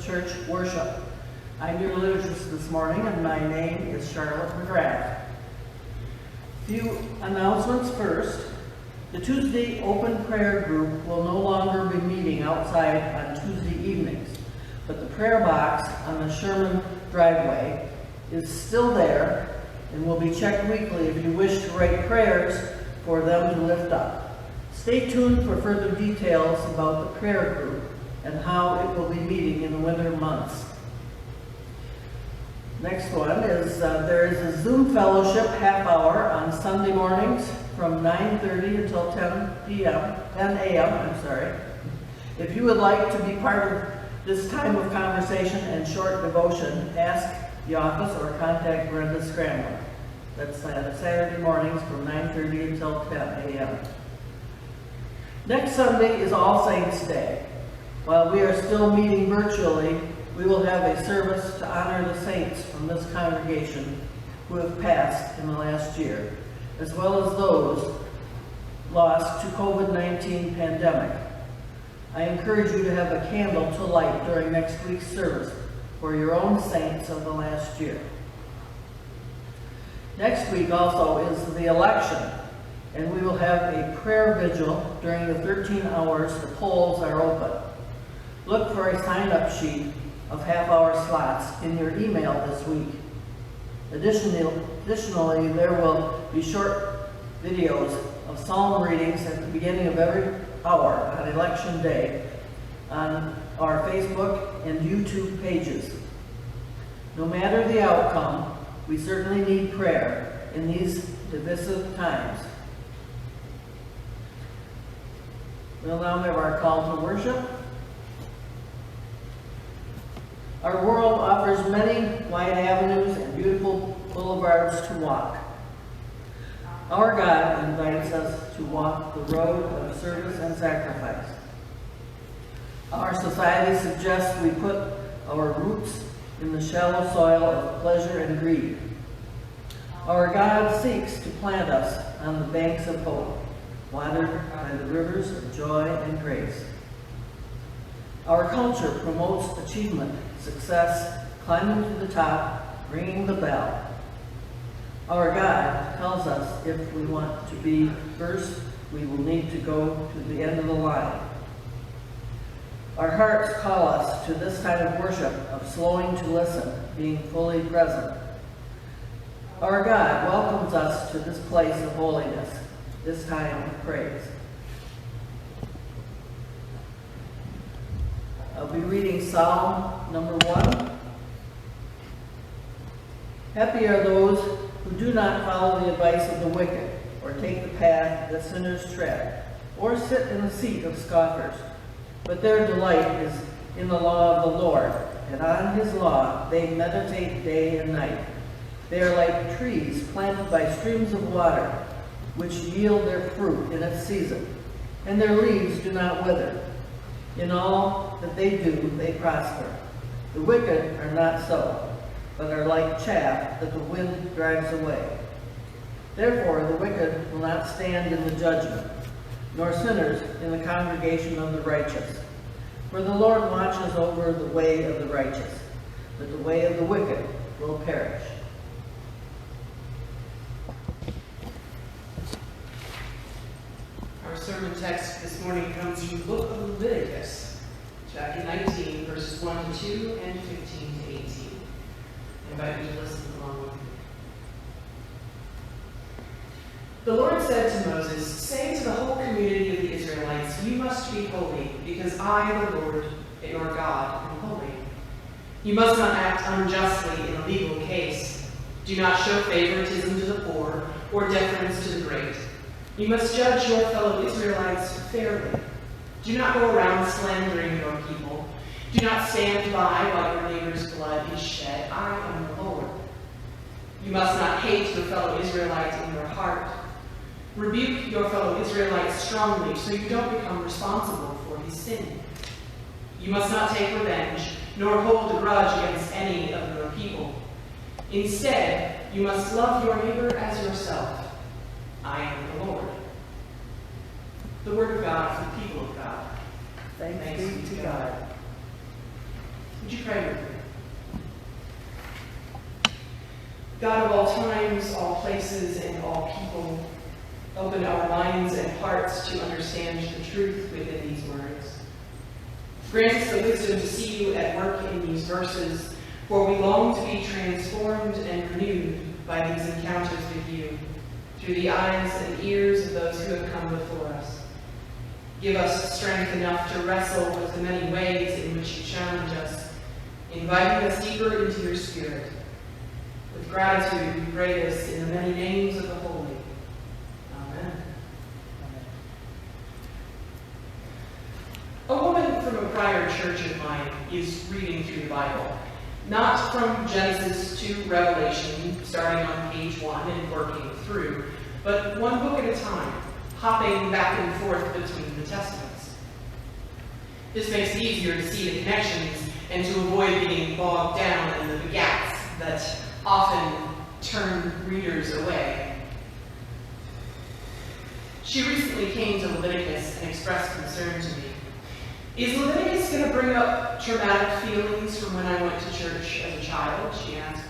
Methodist Church worship. I'm your liturgist this morning, and my name is Charlotte McGrath. Few announcements first. The Tuesday open prayer group will no longer be meeting outside on Tuesday evenings, but the prayer box on the Sherman driveway is still there and will be checked weekly if you wish to write prayers for them to lift up. Stay tuned for further details about the prayer group and how it will be meeting in the winter months. Next one is there is a Zoom fellowship half hour on Sunday mornings from 9:30 until 10 a.m. If you would like to be part of this time of conversation and short devotion, ask the office or contact Brenda Scramler. That's Saturday mornings from 9:30 until 10 a.m. Next Sunday is All Saints' Day. While we are still meeting virtually, we will have a service to honor the saints from this congregation who have passed in the last year, as well as those lost to COVID-19 pandemic. I encourage you to have a candle to light during next week's service for your own saints of the last year. Next week also is the election, and we will have a prayer vigil during the 13 hours the polls are open. Look for a sign-up sheet of half-hour slots in your email this week. Additionally, there will be short videos of psalm readings at the beginning of every hour on Election Day on our Facebook and YouTube pages. No matter the outcome, we certainly need prayer in these divisive times. We'll now have our call to worship. Our world offers many wide avenues and beautiful boulevards to walk. Our God invites us to walk the road of service and sacrifice. Our society suggests we put our roots in the shallow soil of pleasure and greed. Our God seeks to plant us on the banks of hope, watered by the rivers of joy and grace. Our culture promotes achievement, success, climbing to the top, ringing the bell. Our God tells us if we want to be first, we will need to go to the end of the line. Our hearts call us to this kind of worship, of slowing to listen, being fully present. Our God welcomes us to this place of holiness, this time of praise. I'll be reading Psalm number 1. Happy are those who do not follow the advice of the wicked, or take the path that sinners tread, or sit in the seat of scoffers. But their delight is in the law of the Lord, and on his law they meditate day and night. They are like trees planted by streams of water, which yield their fruit in its season, and their leaves do not wither. In all that they do, they prosper. The wicked are not so, but are like chaff that the wind drives away. Therefore the wicked will not stand in the judgment, nor sinners in the congregation of the righteous. For the Lord watches over the way of the righteous, but the way of the wicked will perish. Our sermon text this morning comes from the book of Leviticus, chapter 19, verses 1 to 2 and 15 to 18. I invite you to listen along with me. The Lord said to Moses, "Say to the whole community of the Israelites, you must be holy, because I, the Lord, your God, am holy. You must not act unjustly in a legal case. Do not show favoritism to the poor or deference to the great. You must judge your fellow Israelites fairly. Do not go around slandering your people. Do not stand by while your neighbor's blood is shed. I am the Lord. You must not hate your fellow Israelite in your heart. Rebuke your fellow Israelite strongly so you don't become responsible for his sin. You must not take revenge, nor hold a grudge against any of your people. Instead, you must love your neighbor as yourself. I am the Lord." The word of God for the people of God. Thanks be to God. Would you pray with me? God of all times, all places, and all people, open our minds and hearts to understand the truth within these words. Grant us the wisdom to see you at work in these verses, for we long to be transformed and renewed by these encounters with you, through the eyes and ears of those who have come before us. Give us strength enough to wrestle with the many ways in which you challenge us, inviting us deeper into your spirit. With gratitude, we pray this in the many names of the holy. Amen. A woman from a prior church of mine is reading through the Bible, not from Genesis to Revelation, starting on page 1 and working through, but one book at a time, hopping back and forth between the Testaments. This makes it easier to see the connections and to avoid being bogged down in the gaps that often turn readers away. She recently came to Leviticus and expressed concern to me. Is Leviticus going to bring up traumatic feelings from when I went to church as a child? She asked.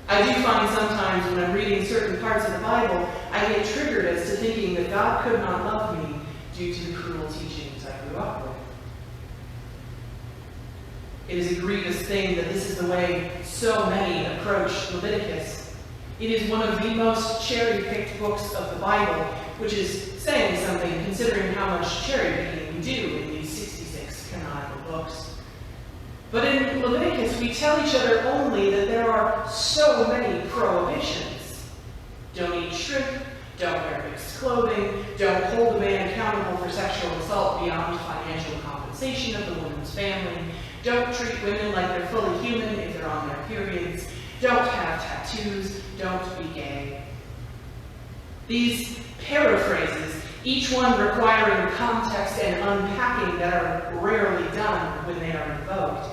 I do find sometimes when I'm reading certain parts of the Bible, I get triggered as to thinking that God could not love me due to the cruel teachings I grew up with. It is a grievous thing that this is the way so many approach Leviticus. It is one of the most cherry-picked books of the Bible, which is saying something considering how much cherry-picking we do in these 66 canonical books. But in Leviticus, we tell each other only that there are so many prohibitions. Don't eat shrimp, don't wear mixed clothing, don't hold a man accountable for sexual assault beyond financial compensation of the woman's family, don't treat women like they're fully human if they're on their periods, don't have tattoos, don't be gay. These paraphrases, each one requiring context and unpacking that are rarely done when they are invoked,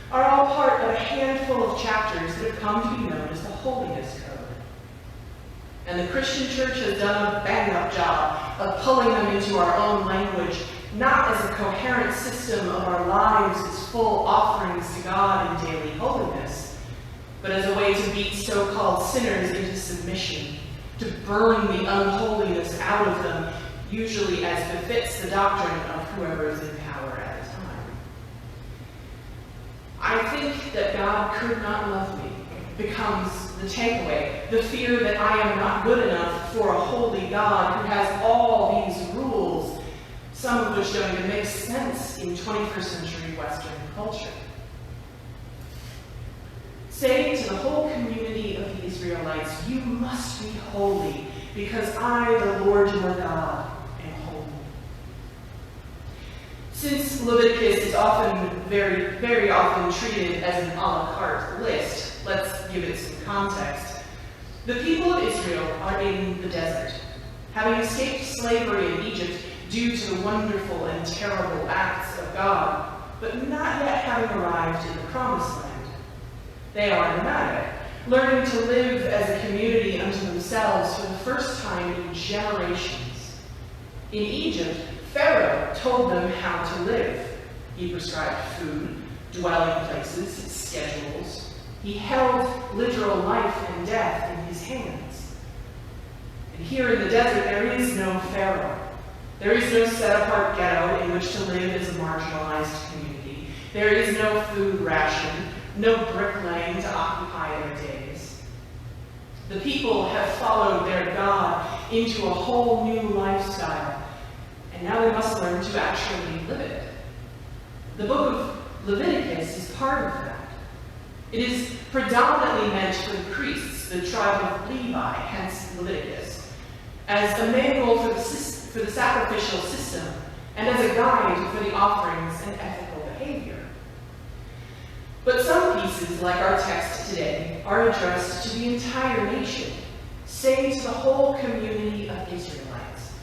are all part of a handful of chapters that have come to be known as the Holiness Code. And the Christian Church has done a bang-up job of pulling them into our own language, not as a coherent system of our lives as full offerings to God in daily holiness, but as a way to beat so-called sinners into submission, to burn the unholiness out of them, usually as befits the doctrine of whoever is in power at the time. I think that God could not love me becomes the takeaway, the fear that I am not good enough for a holy God who has all these rules, some of which don't even make sense in 21st century Western culture. Say to the whole community of the Israelites, you must be holy, because I, the Lord your God, am holy. Since Leviticus is often, very often treated as an a la carte list, let's give it some context. The people of Israel are in the desert, having escaped slavery in Egypt due to the wonderful and terrible acts of God, but not yet having arrived in the Promised Land. They are nomadic, learning to live as a community unto themselves for the first time in generations. In Egypt, Pharaoh told them how to live. He prescribed food, dwelling places, schedules. He held literal life and death in his hands. And here in the desert, there is no Pharaoh. There is no set-apart ghetto in which to live as a marginalized community. There is no food ration, no bricklaying to occupy their days. The people have followed their God into a whole new lifestyle, and now they must learn to actually live it. The book of Leviticus is part of that. It is predominantly meant for the priests, the tribe of Levi, hence Leviticus, as a manual for the sacrificial system, and as a guide for the offerings and ethical behavior. But some pieces, like our text today, are addressed to the entire nation, say to the whole community of Israelites.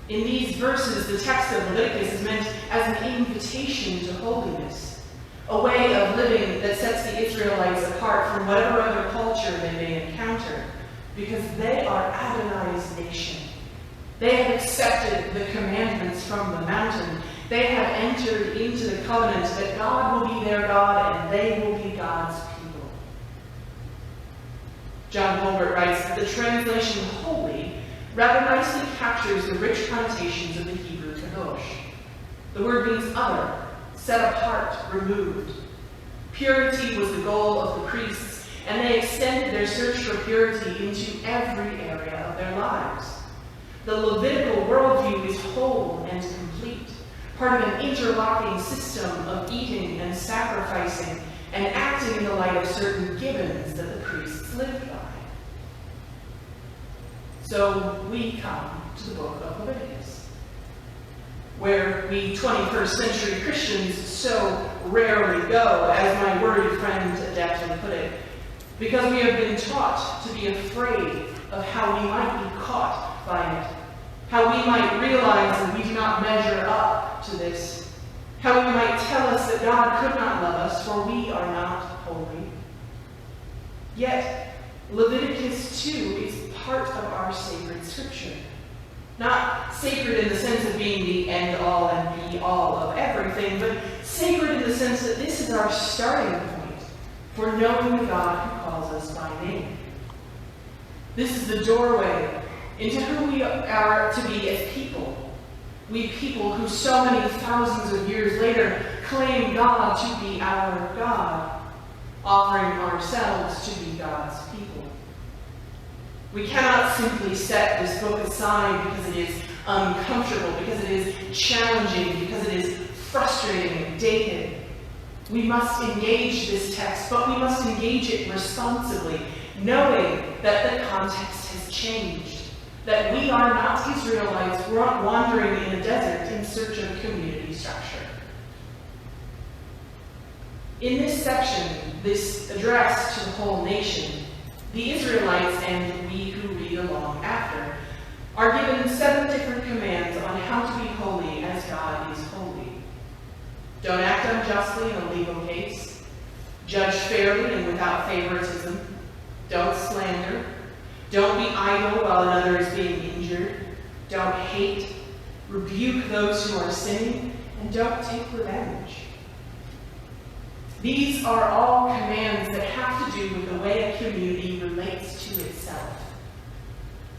In these verses, the text of Leviticus is meant as an invitation to holiness, a way of living that sets the Israelites apart from whatever other culture they may encounter, because they are Adonai's nation. They have accepted the commandments from the mountain, They have entered into the covenant that God will be their God and they will be God's people. John Colbert writes that the translation holy rather nicely captures the rich connotations of the Hebrew kadosh. The word means other, set apart, removed. Purity was the goal of the priests, and they extended their search for purity into every area of their lives. The Levitical worldview is whole and complete, part of an interlocking system of eating and sacrificing and acting in the light of certain givens that the priests lived by. So we come to the book of Leviticus, where we 21st century Christians so rarely go, as my worried friend adeptly put it, because we have been taught to be afraid of how we might be caught by it, how we might realize that we do not measure up to this, how we might tell us that God could not love us, for we are not holy. Yet, Leviticus 2 is part of our sacred scripture. Not sacred in the sense of being the end-all and be-all of everything, but sacred in the sense that this is our starting point for knowing the God who calls us by name. This is the doorway into who we are to be as people. We people who so many thousands of years later claim God to be our God, offering ourselves to be God's people. We cannot simply set this book aside because it is uncomfortable, because it is challenging, because it is frustrating and dated. We must engage this text, but we must engage it responsibly, knowing that the context has changed, that we are not Israelites, we're not wandering in a desert in search of community structure. In this section, this address to the whole nation, the Israelites and we who read along after are given 7 different commands on how to be holy as God is holy. Don't act unjustly in a legal case. Judge fairly and without favoritism. Don't slander. Don't be idle while another is being injured. Don't hate. Rebuke those who are sinning. And don't take revenge. These are all commands that have to do with the way a community relates to itself.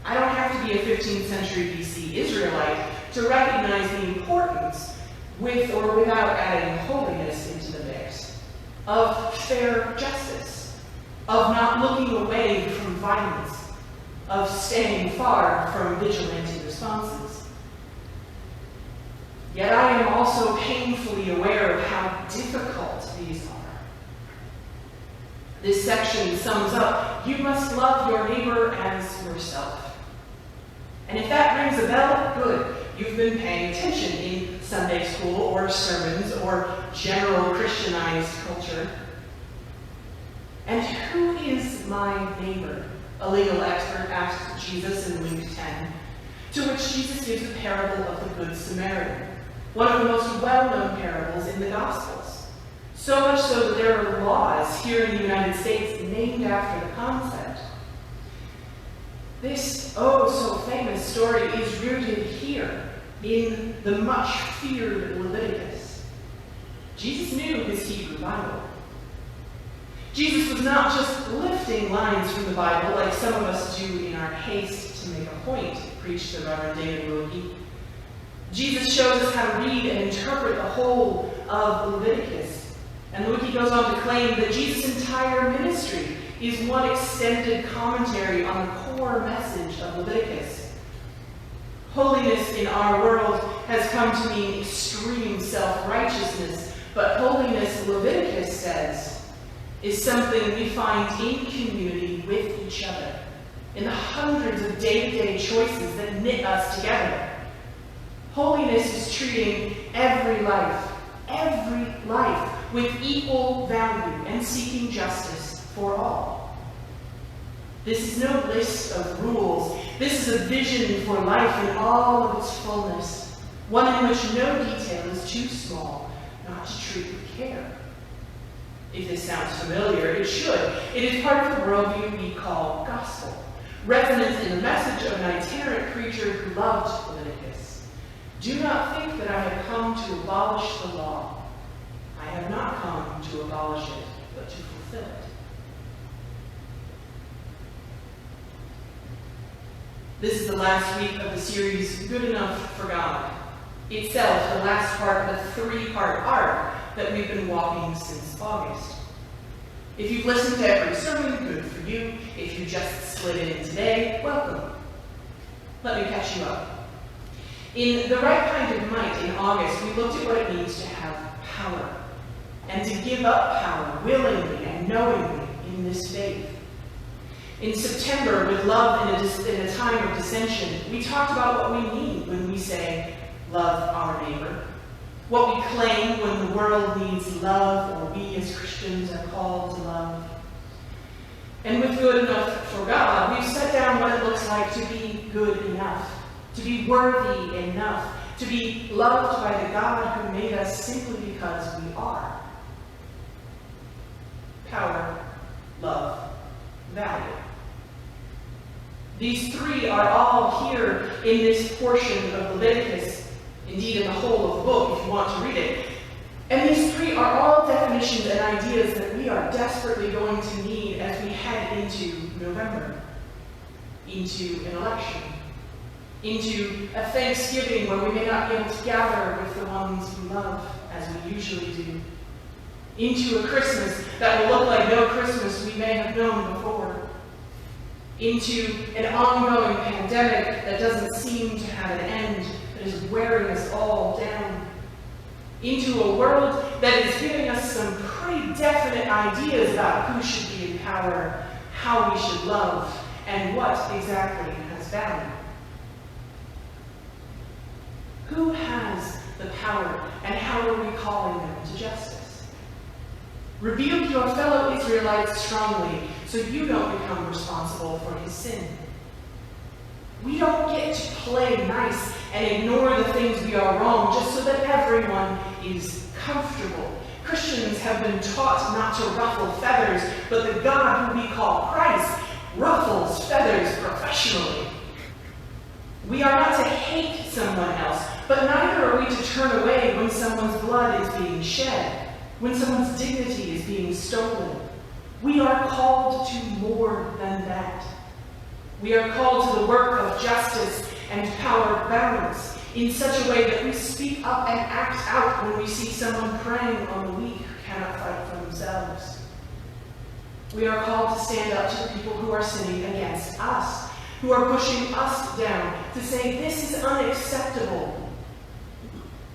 I don't have to be a 15th century BC Israelite to recognize the importance, with or without adding holiness into the mix, of fair justice, of not looking away from violence, of staying far from vigilante responses. Yet I am also painfully aware of how difficult these are. This section sums up, you must love your neighbor as yourself. And if that rings a bell, good. You've been paying attention in Sunday school or sermons or general Christianized culture. And who is my neighbor? A legal expert asked Jesus in Luke 10, to which Jesus gives the parable of the Good Samaritan, one of the most well-known parables in the Gospels. So much so that there are laws here in the United States named after the concept. This so famous story is rooted here in the much feared Leviticus. Jesus knew his Hebrew Bible. Jesus was not just lifting lines from the Bible like some of us do in our haste to make a point, preached the Reverend David Wilkie. Jesus shows us how to read and interpret the whole of Leviticus. And Wilkie goes on to claim that Jesus' entire ministry is one extended commentary on the core message of Leviticus. Holiness in our world has come to mean extreme self-righteousness, but holiness, Leviticus says, is something we find in community with each other, in the hundreds of day-to-day choices that knit us together. Holiness is treating every life, with equal value and seeking justice for all. This is no list of rules. This is a vision for life in all of its fullness, one in which no detail is too small not to treat with care. If this sounds familiar, it should. It is part of the worldview we call gospel, resonant in the message of an itinerant preacher who loved Leviticus. Do not think that I have come to abolish the law. I have not come to abolish it, but to fulfill it. This is the last week of the series, Good Enough for God. Itself, the last part of a three-part arc that we've been walking since August. If you've listened to every sermon, good for you. If you just slid in today, welcome. Let me catch you up. In The Right Kind of Might in August, we looked at what it means to have power and to give up power willingly and knowingly in this faith. In September, with love in a time of dissension, we talked about what we mean when we say, love our neighbor. What we claim when the world needs love, or we as Christians are called to love. And with Good Enough for God, we've set down what it looks like to be good enough, to be worthy enough, to be loved by the God who made us simply because we are. Power, love, value. These three are all here in this portion of Leviticus, indeed in the whole of the book if you want to read it. And these three are all definitions and ideas that we are desperately going to need as we head into November, into an election, into a Thanksgiving where we may not be able to gather with the ones we love as we usually do, into a Christmas that will look like no Christmas we may have known before, into an ongoing pandemic that doesn't seem to have an end, that is wearing us all down, into a world that is giving us some pretty definite ideas about who should be in power, how we should love, and what exactly has value. Who has the power, and how are we calling them to justice? Rebuke your fellow Israelites strongly, so you don't become responsible for his sin. We don't get to play nice and ignore the things we are wrong just so that everyone is comfortable. Christians have been taught not to ruffle feathers, but the God who we call Christ ruffles feathers professionally. We are not to hate someone else, but neither are we to turn away when someone's blood is being shed, when someone's dignity is being stolen. We are called to more than that. We are called to the work of justice and power balance in such a way that we speak up and act out when we see someone preying on the weak who cannot fight for themselves. We are called to stand up to the people who are sinning against us, who are pushing us down, to say, this is unacceptable.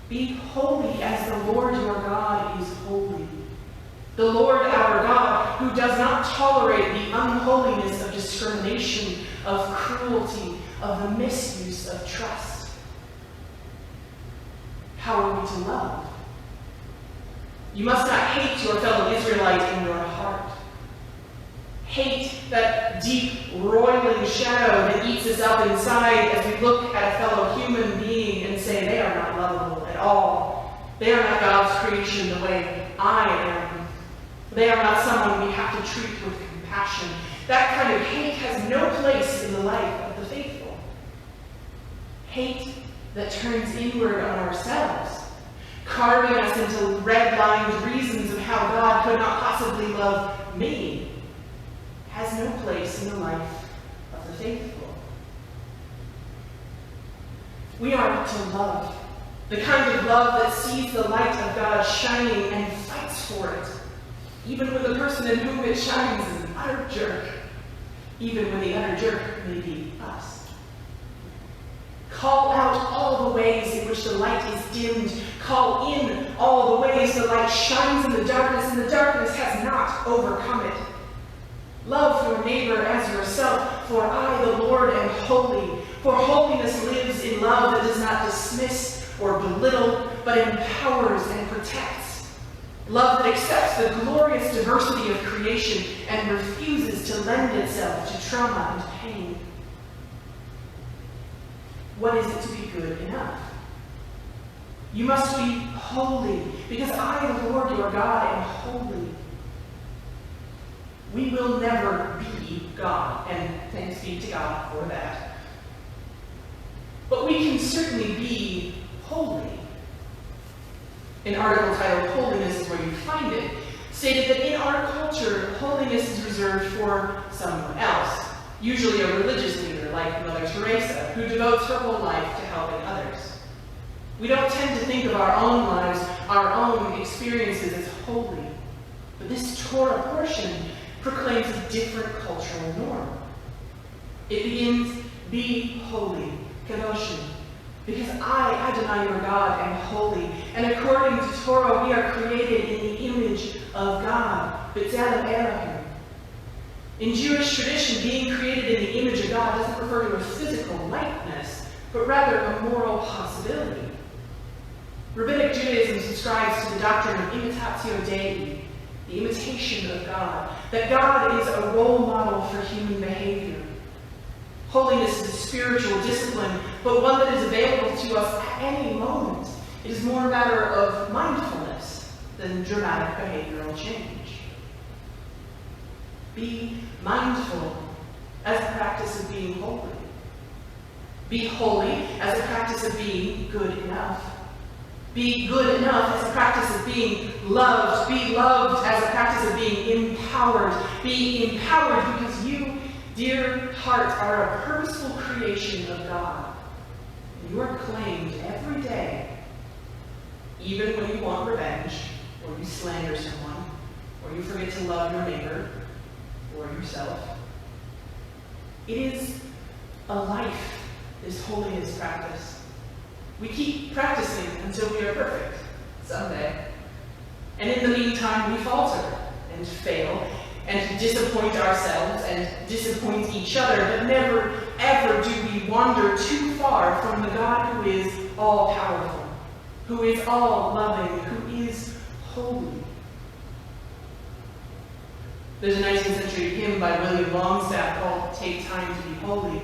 Be holy as the Lord your God is holy. The Lord our God, who does not tolerate the unholiness of discrimination, of cruelty, of the misuse of trust. How are we to love? You must not hate your fellow Israelite in your heart. Hate that deep, roiling shadow that eats us up inside as we look at a fellow human being and say, they are not lovable at all. They are not God's creation the way I am. They are not someone we have to treat with compassion. That kind of hate has no place in the life of the faithful. Hate that turns inward on ourselves, carving us into red-lined reasons of how God could not possibly love me, has no place in the life of the faithful. We are to love, the kind of love that sees the light of God shining and fights for it, even when the person in whom it shines is an utter jerk, even when the utter jerk may be us. Call out all the ways in which the light is dimmed. Call in all the ways the light shines in the darkness, and the darkness has not overcome it. Love your neighbor as yourself, for I, the Lord, am holy. For holiness lives in love that does not dismiss or belittle, but empowers and protects. Love that accepts the glorious diversity of creation and refuses to lend itself to trauma and pain. What is it to be good enough? You must be holy, because I, the Lord your God, am holy. We will never be God, and thanks be to God for that. But we can certainly be holy. An article titled "Holiness is Where You Find It" stated that in our culture, holiness is reserved for someone else, usually a religious leader like Mother Teresa, who devotes her whole life to helping others. We don't tend to think of our own lives, our own experiences as holy, but this Torah portion proclaims a different cultural norm. It begins, "Be holy, Kedoshim, because I, Adonai your God, am holy, and according to Torah we are created in the image of God, B'Tselem Elohim." In Jewish tradition, being created in the image of God doesn't refer to a physical likeness, but rather a moral possibility. Rabbinic Judaism subscribes to the doctrine of imitatio Dei, the imitation of God, that God is a role model for human behavior. Holiness is a spiritual discipline, but one that is available to us at any moment. It is more a matter of mindfulness than dramatic behavioral change. Be mindful as a practice of being holy. Be holy as a practice of being good enough. Be good enough as a practice of being loved. Be loved as a practice of being empowered. Be empowered because you, dear heart, are a purposeful creation of God. And you are claimed every day, even when you want revenge, or you slander someone, or you forget to love your neighbor, or yourself. It is a life, this holiness practice. We keep practicing until we are perfect, someday. And in the meantime, we falter and fail and disappoint ourselves and disappoint each other, but never, ever do we wander too far from the God who is all-powerful, who is all-loving, who is holy. There's a 19th century hymn by William Longstaff called "Take Time to Be Holy."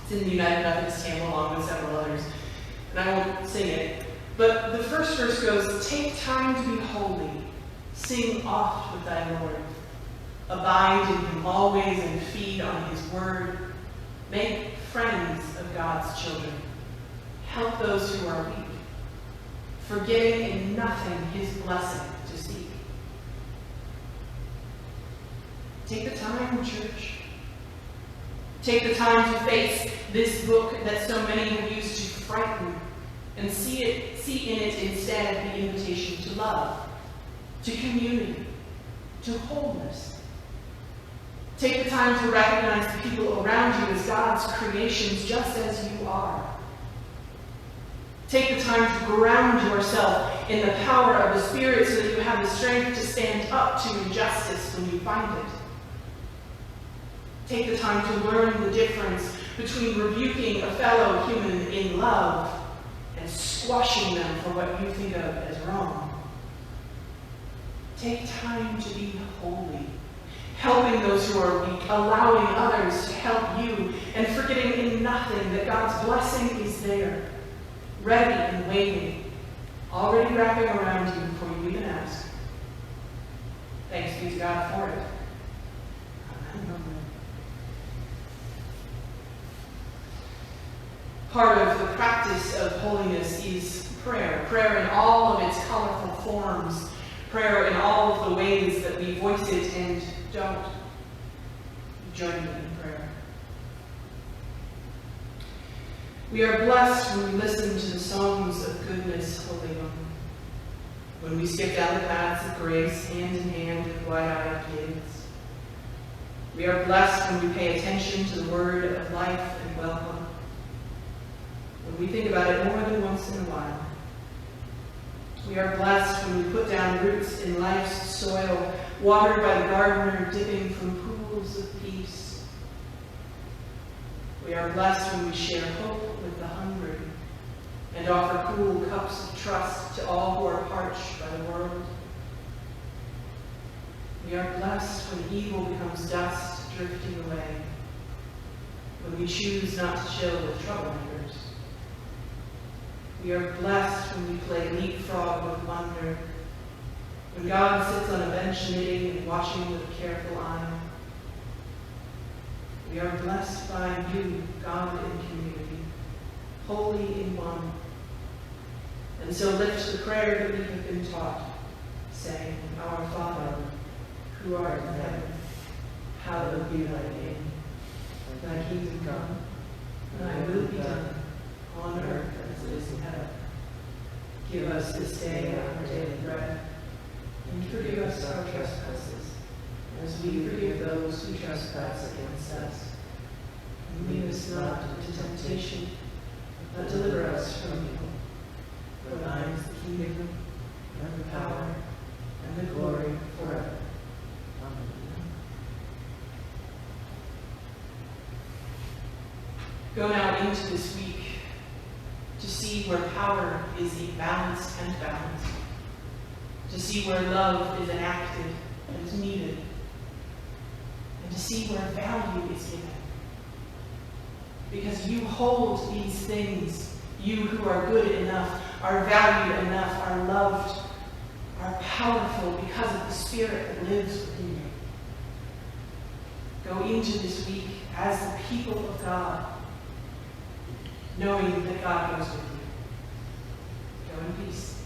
It's in the United Methodist Hymn along with several others, and I won't sing it. But the first verse goes, "Take time to be holy, sing oft with thy Lord. Abide in him always and feed on his word. Make friends of God's children. Help those who are weak, forgetting in nothing his blessing to seek." Take the time, church. Take the time to face this book that so many have used to frighten, and see in it instead the invitation to love, to community, to wholeness. Take the time to recognize the people around you as God's creations, just as you are. Take the time to ground yourself in the power of the Spirit so that you have the strength to stand up to injustice when you find it. Take the time to learn the difference between rebuking a fellow human in love and squashing them for what you think of as wrong. Take time to be holy, helping those who are weak, allowing others to help you, and forgetting in nothing that God's blessing is there, ready and waiting, already wrapping around you before you even ask. Thanks be to God for it. Amen. Part of the practice of holiness is prayer. Prayer in all of its colorful forms. Prayer in all of the ways that we voice it and don't. Join me in prayer. We are blessed when we listen to the songs of goodness, Holy One. When we skip down the paths of grace, hand in hand with wide-eyed kids. We are blessed when we pay attention to the word of life and welcome. When we think about it more than once in a while. We are blessed when we put down roots in life's soil, watered by the gardener, dipping from pools of peace. We are blessed when we share hope with the hungry and offer cool cups of trust to all who are parched by the world. We are blessed when evil becomes dust drifting away, when we choose not to chill with troublemakers. We are blessed when we play leapfrog with wonder, when God sits on a bench knitting and watching with a careful eye. We are blessed by you, God in community, holy in one, And so lift the prayer that we have been taught, saying, Our Father, who art in heaven, hallowed be thy name. Thy kingdom come, thy will be done, on earth as it is in heaven. Give us this day our daily bread, and forgive us our trespasses, as we forgive those who trespass against us. And lead us not into temptation, but deliver us from evil. For thine is the kingdom, and the power, and the glory forever. Amen. Go now into this week to see where power is imbalanced and balanced, to see where love is enacted and needed, and to see where value is given. Because you hold these things, you who are good enough, are valued enough, are loved, are powerful because of the Spirit that lives within you. Go into this week as the people of God, knowing that God goes with you. Go in peace.